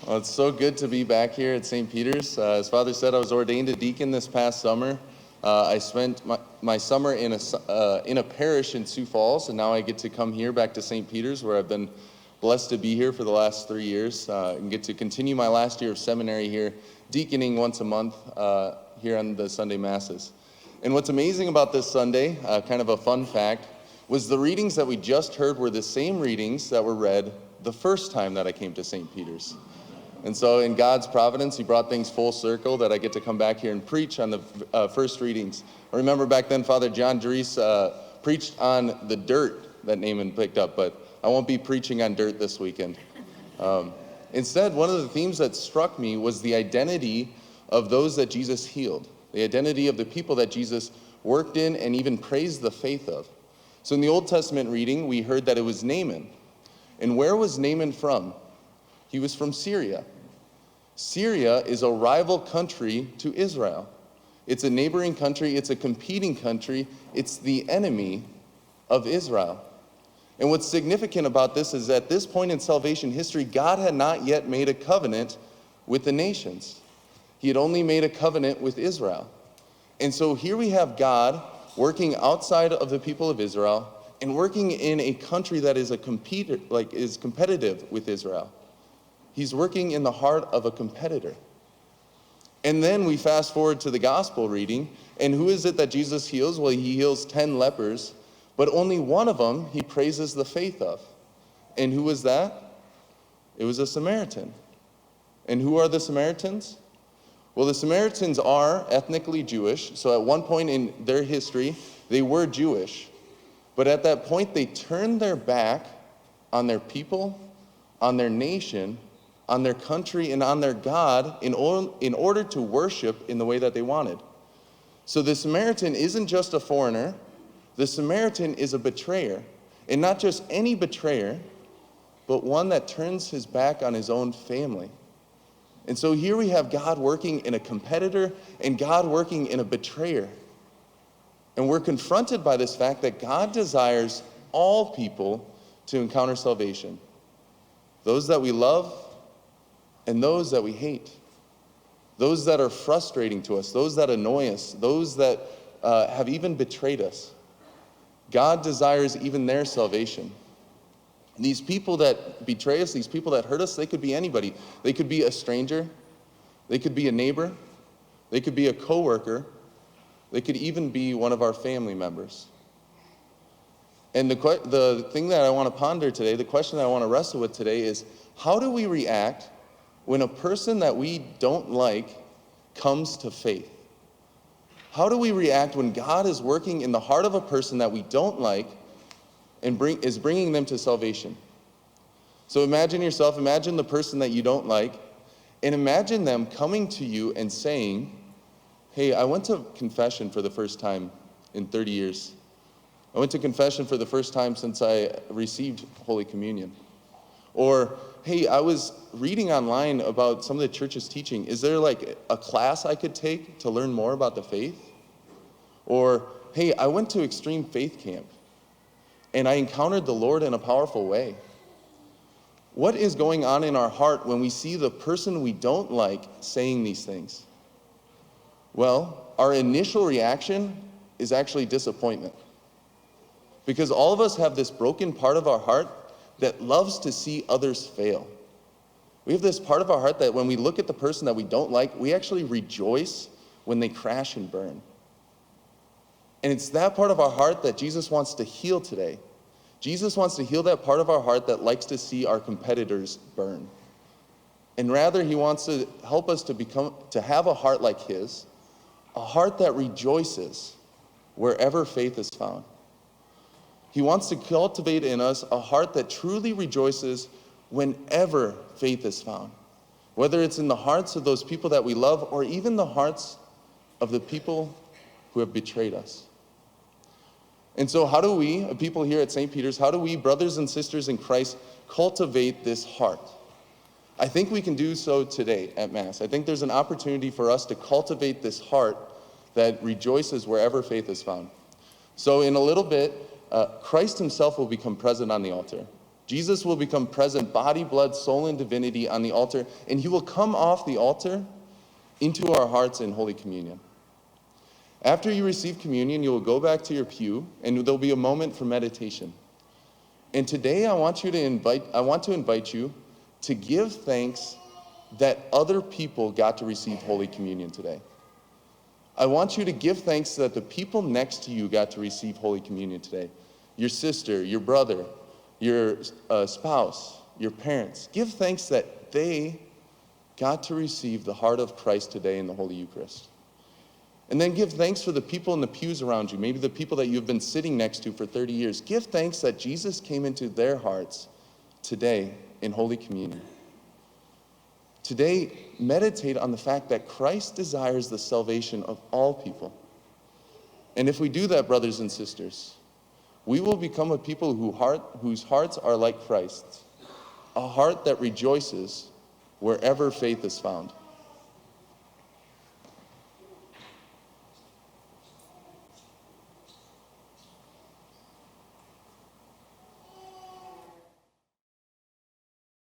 Well, it's so good to be back here at St. Peter's. As Father said, I was ordained a deacon this past summer. I spent my summer in a parish in Sioux Falls, and now I get to come here back to St. Peter's, where I've been blessed to be here for the last 3 years, and get to continue my last year of seminary here, deaconing once a month here on the Sunday Masses. And what's amazing about this Sunday, kind of a fun fact, was the readings that we just heard were the same readings that were read the first time that I came to St. Peter's. And so in God's providence, he brought things full circle that I get to come back here and preach on the first readings. I remember back then Father John Dries preached on the dirt that Naaman picked up, but I won't be preaching on dirt this weekend. Instead, one of the themes that struck me was the identity of those that Jesus healed, the identity of the people that Jesus worked in and even praised the faith of. So in the Old Testament reading, we heard that it was Naaman. And where was Naaman from? He was from Syria. Syria is a rival country to Israel. It's a neighboring country, it's a competing country, it's the enemy of Israel. And what's significant about this is at this point in salvation history, God had not yet made a covenant with the nations. He had only made a covenant with Israel. And so here we have God working outside of the people of Israel and working in a country that is is competitive with Israel. He's working in the heart of a competitor. And then we fast forward to the gospel reading, and who is it that Jesus heals? Well, he heals 10 lepers, but only one of them he praises the faith of. And who was that? It was a Samaritan. And who are the Samaritans? Well, the Samaritans are ethnically Jewish, so at one point in their history, they were Jewish. But at that point, they turned their back on their people, on their nation, on their country, and on their God in order to worship in the way that they wanted. So the Samaritan isn't just a foreigner. The Samaritan is a betrayer. And not just any betrayer, but one that turns his back on his own family. And so here we have God working in a competitor and God working in a betrayer. And we're confronted by this fact that God desires all people to encounter salvation. Those that we love and those that we hate. Those that are frustrating to us, those that annoy us, those that have even betrayed us. God desires even their salvation. These people that betray us, these people that hurt us, they could be anybody. They could be a stranger. They could be a neighbor. They could be a coworker. They could even be one of our family members. And the thing that I want to ponder today, the question that I want to wrestle with today is, how do we react when a person that we don't like comes to faith? How do we react when God is working in the heart of a person that we don't like and is bringing them to salvation? So imagine the person that you don't like, and imagine them coming to you and saying, hey, I went to confession for the first time in 30 years. I went to confession for the first time since I received Holy Communion. Or, hey, I was reading online about some of the church's teaching. Is there like a class I could take to learn more about the faith? Or, hey, I went to Extreme Faith Camp and I encountered the Lord in a powerful way. What is going on in our heart when we see the person we don't like saying these things? Well, our initial reaction is actually disappointment. Because all of us have this broken part of our heart that loves to see others fail. We have this part of our heart that when we look at the person that we don't like, we actually rejoice when they crash and burn. And it's that part of our heart that Jesus wants to heal today. Jesus wants to heal that part of our heart that likes to see our competitors burn. And rather, he wants to help us to have a heart like his, a heart that rejoices wherever faith is found. He wants to cultivate in us a heart that truly rejoices whenever faith is found, whether it's in the hearts of those people that we love or even the hearts of the people who have betrayed us. And so how do we, people here at St. Peter's, how do we, brothers and sisters in Christ, cultivate this heart? I think we can do so today at Mass. I think there's an opportunity for us to cultivate this heart that rejoices wherever faith is found. So in a little bit, Christ himself will become present on the altar. Jesus will become present, body, blood, soul, and divinity on the altar, and he will come off the altar into our hearts in Holy Communion. After you receive communion, you will go back to your pew, and there'll be a moment for meditation. And today I want to invite you to give thanks that other people got to receive Holy Communion today. I want you to give thanks that the people next to you got to receive Holy Communion today. Your sister, your brother, your spouse, your parents. Give thanks that they got to receive the heart of Christ today in the Holy Eucharist. And then give thanks for the people in the pews around you, maybe the people that you've been sitting next to for 30 years. Give thanks that Jesus came into their hearts today in Holy Communion. Today, meditate on the fact that Christ desires the salvation of all people. And if we do that, brothers and sisters, we will become a people whose hearts are like Christ's, a heart that rejoices wherever faith is found.